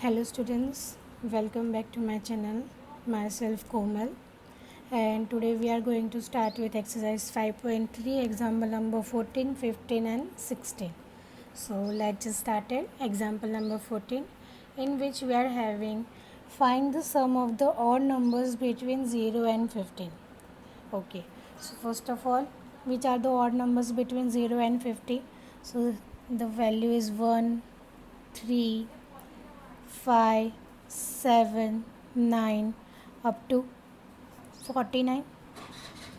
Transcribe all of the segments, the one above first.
Hello students, welcome back to my channel. Myself Komal, and today we are going to start with exercise 5.3 example number 14, 15 and 16. So let's just start it. Example number 14, in which we are having find the sum of the odd numbers between 0 and 15. Okay, so first of all, which are the odd numbers between 0 and 50? So the value is 1, 3, 5, 7, 9 up to 49,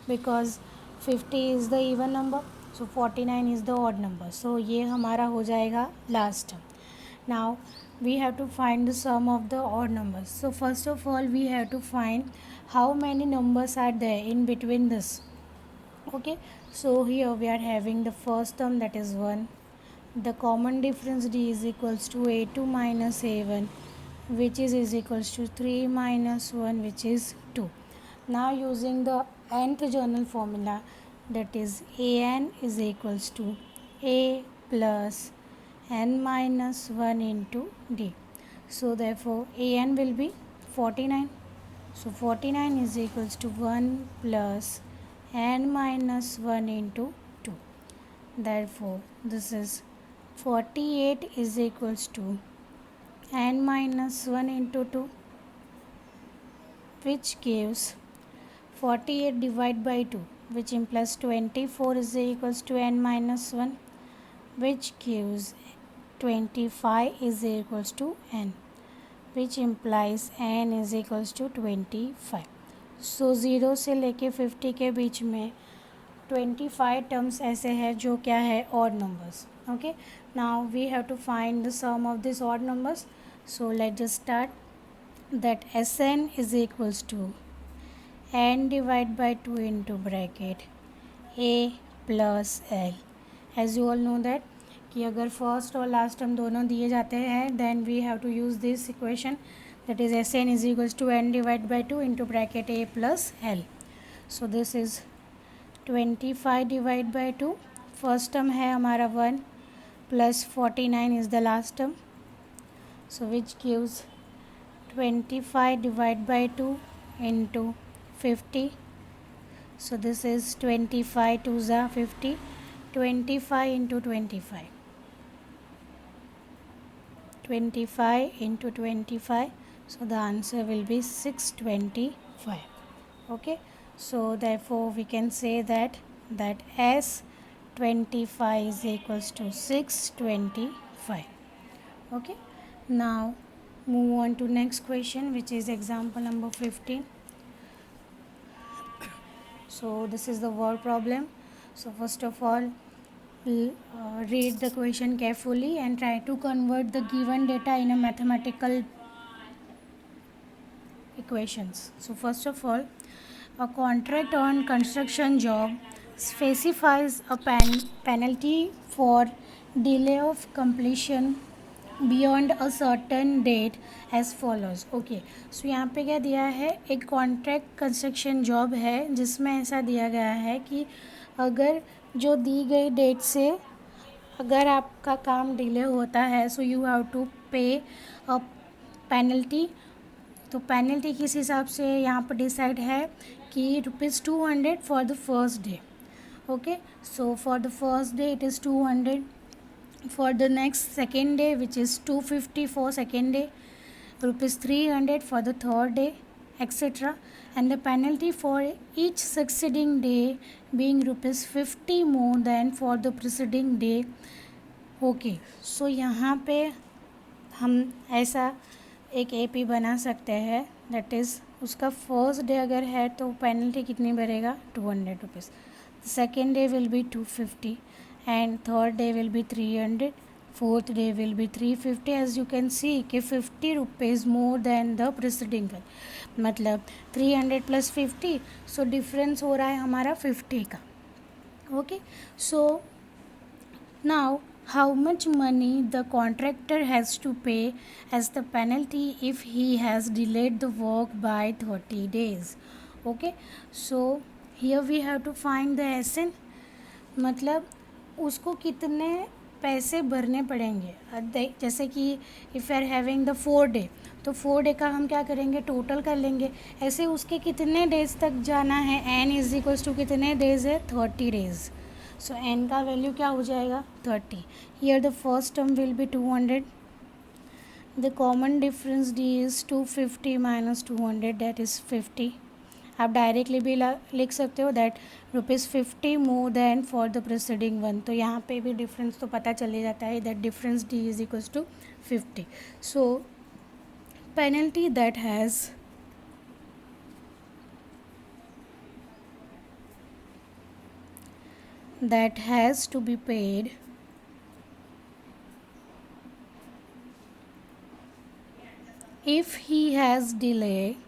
because 50 is the even number, so 49 is the odd number. So ये हमारा हो जाएगा last term. Now we have to find the sum of the odd numbers. So first of all we have to find how many numbers are there in between this. Okay, so here we are having the first term, that is 1. The common difference d is equals to a2 minus a1, which is equals to 3 minus 1, which is 2. Now using the nth journal formula, that is an is equals to a plus n minus 1 into d. So therefore an will be 49. So 49 is equals to 1 plus n minus 1 into 2. Therefore this is 48 is equals to n minus 1 into 2, which gives 48 divided by 2, which implies 24 is equals to n minus 1, which gives 25 is equals to n, which implies n is equals to 25. So 0 से लेके 50 के बीच में 25 terms ऐसे हैं जो क्या है odd numbers. Okay, now we have to find the sum of these odd numbers. So let's just start. That Sn is equals to n divided by 2 into bracket a plus l. As you all know that कि अगर first और last term दोनों दिए जाते हैं then we have to use this equation, that is Sn is equals to n divide by 2 into bracket a plus l. So this is 25 divide by 2. First term है हमारा 1 plus 49 is the last term, so which gives 25 divide by 2 into 50. So this is 25 2 za 50, 25 into 25, 25 into 25, so the answer will be 625. Okay, so therefore we can say that S25 is equals to 625. Okay, now move on to next question, which is example number 15. So this is the word problem. So first of all, read the question carefully and try to convert the given data in a mathematical equations. So first of all, a contract on construction job specifies a penalty for delay of completion beyond a certain date as follows. Okay, so यहाँ पे क्या दिया है, एक contract construction job है जिसमें ऐसा दिया गया है कि अगर जो दी गई डेट से अगर आपका काम डिले होता है सो यू हैव टू पे अ पेनल्टी. तो पेनल्टी किस हिसाब से यहाँ पर डिसाइड है कि ₹200 for the first day. Okay, so for the first day it is 200. For the next second day, which is 250 for second day, ₹300 for the third day, etc. And the penalty for each succeeding day being ₹50 more than for the preceding day. Okay, so यहाँ पे हम ऐसा एक AP बना सकते हैं, that is उसका first day अगर है तो पेनल्टी कितनी भरेगा, ₹200. Second day will be 250 and third day will be 300, fourth day will be 350. as you can see कि 50 rupees more than the preceding one, मतलब 300 plus 50, so difference हो रहा है हमारा 50 का. okay, so now how much money the contractor has to pay as the penalty if he has delayed the work by 30 days. okay, so here we have to find the Sn, मतलब उसको कितने पैसे भरने पड़ेंगे। जैसे कि if you are having the 4 day, तो 4 day का हम क्या करेंगे, टोटल कर लेंगे। ऐसे उसके कितने डेज तक जाना है, n इज इक्वल्स टू कितने डेज है, 30 डेज। सो n का वैल्यू क्या हो जाएगा, 30। Here the first term will be 200, the common difference d is 250 minus 200 that is 50। आप डायरेक्टली भी लिख सकते हो that ₹50 more than for the preceding one. तो यहाँ पे भी डिफरेंस तो पता चले जाता है that difference d is equals to 50। So penalty that has to be paid if he has delayed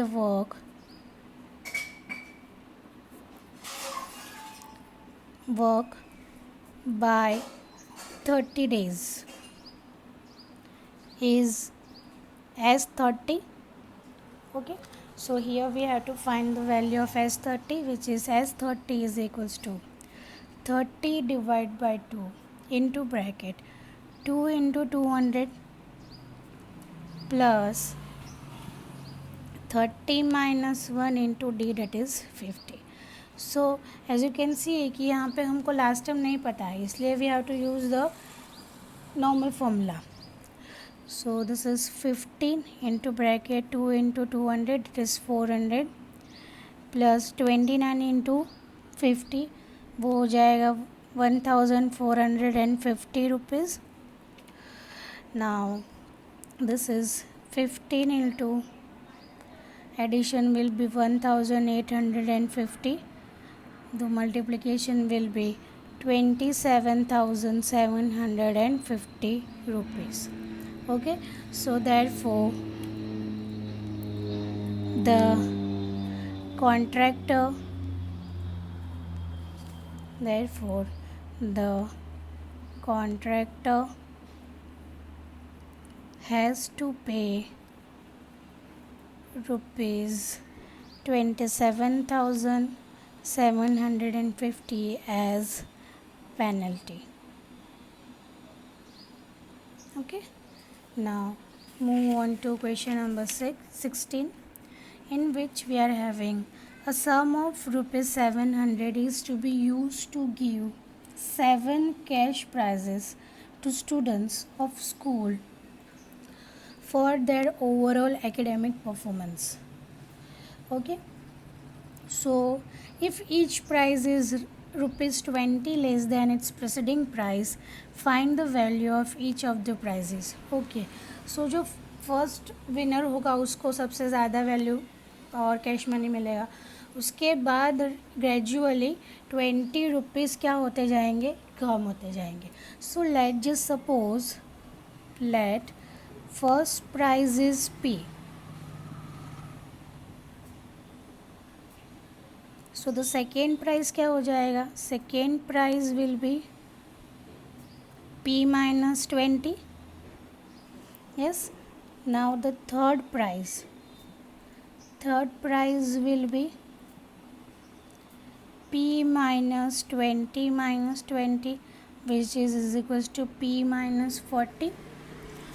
the work by 30 days is S30. Okay, so here we have to find the value of S30, which is S30 is equals to 30 divided by 2 into bracket 2 into 200 plus 30 minus 1 into d, that is 50. So as you can see कि यहाँ पे हमको last term नहीं पता है, इसलिए we have to use the normal formula. So this is 15 into bracket 2 into 200, it is 400 plus 29 into 50, वो हो जाएगा 1450 rupees. Now this is 15 into addition will be 1850, the multiplication will be 27,750 rupees. Okay, so therefore the contractor has to pay rupees 27,750 as penalty. Okay, now move on to question number 16, in which we are having a sum of rupees 700 is to be used to give 7 cash prizes to students of school for their overall academic performance. Okay, so if each prize is rupees 20 less than its preceding price, find the value of each of the prizes. Okay, so जो first winner होगा उसको सबसे ज़्यादा value और cash money मिलेगा, उसके बाद gradually 20 rupees क्या होते जाएंगे, कम होते जाएंगे. So let just suppose let first prize is P. So the second prize क्या हो जाएगा, second prize will be P minus 20. Yes, now the third prize will be P minus 20 minus 20, which is equals to P minus 40.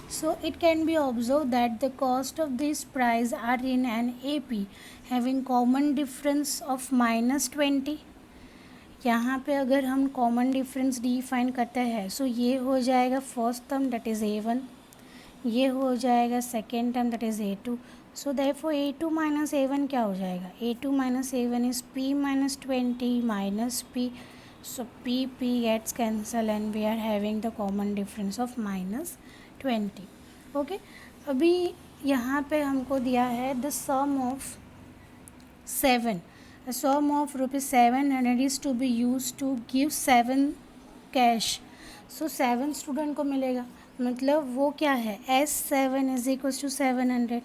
So it can be observed that the cost of these prize are in an AP having common difference of minus 20. यहाँ पे अगर हम common difference define करते हैं, सो ये हो जाएगा first term that is A1, ये हो जाएगा second term that is A2. So therefore A2 minus A1 क्या हो जाएगा, A2 minus A1 is P minus 20 minus P. So P gets cancel and we are having the common difference of minus 20. Okay, अभी यहाँ पे हमको दिया है the sum of 7. A sum of rupees 700 is to be used to give 7 cash. So 7 student को मिलेगा, मतलब वो क्या है, S7 is equals to 700.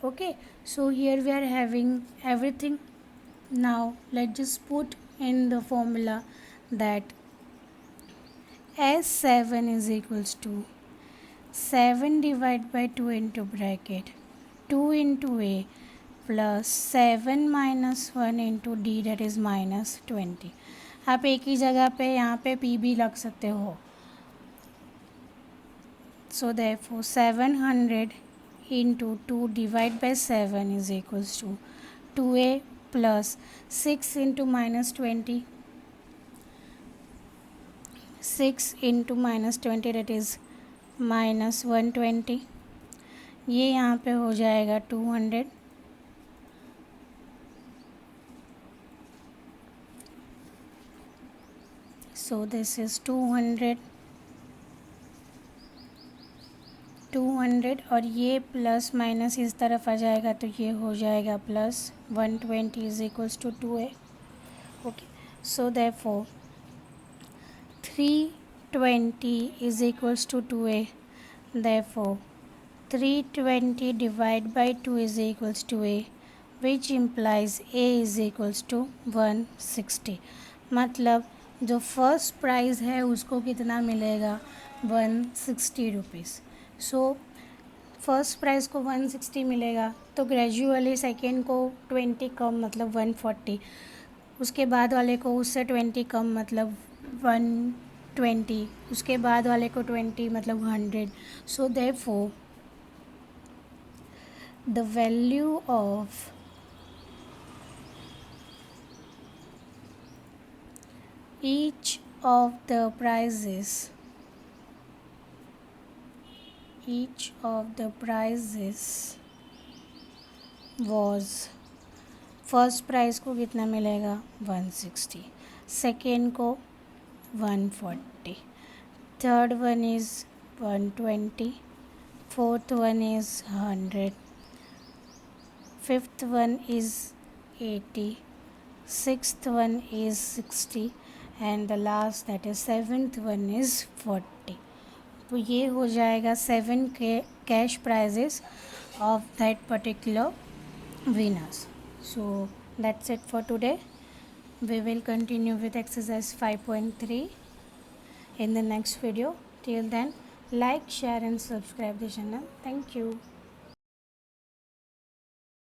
Okay, so here we are having everything. Now let's just put in the formula that S7 is equals to 7 divided by 2 into bracket 2 into A plus 7 minus 1 into D, that is minus 20. आप एक ही जगह पे यहाँ पे P भी लग सकते हो. So therefore 700 into 2 divided by 7 is equals to 2a plus 6 into minus 20. 6 into minus 20 that is minus 120. ये यहाँ पे हो जाएगा 200. So this is 200 और ये प्लस माइनस इस तरफ आ जाएगा तो ये हो जाएगा plus 120 is equals to 2a. Okay, so therefore 320 is equals to 2a. Therefore 320 divide by 2 is equals to a, which implies a is equals to 160. मतलब जो फर्स्ट प्राइज़ है उसको कितना मिलेगा, 160 रुपीज़. सो फर्स्ट प्राइस को 160 मिलेगा तो gradually second को 20 कम मतलब 140, उसके बाद वाले को उससे 20 कम मतलब 120, उसके बाद वाले को 20 मतलब 100. So therefore the value of each of the prices was, first price को कितना मिलेगा 160, सेकेंड को 140, third one is 120, fourth one is 100, fifth one is 80, sixth one is 60 and the last that is seventh one is 40. तो ये हो जाएगा 7 के cash prices of that particular winners. So that's it for today. We will continue with exercise 5.3 in the next video. Till then, like, share and subscribe the channel. Thank you.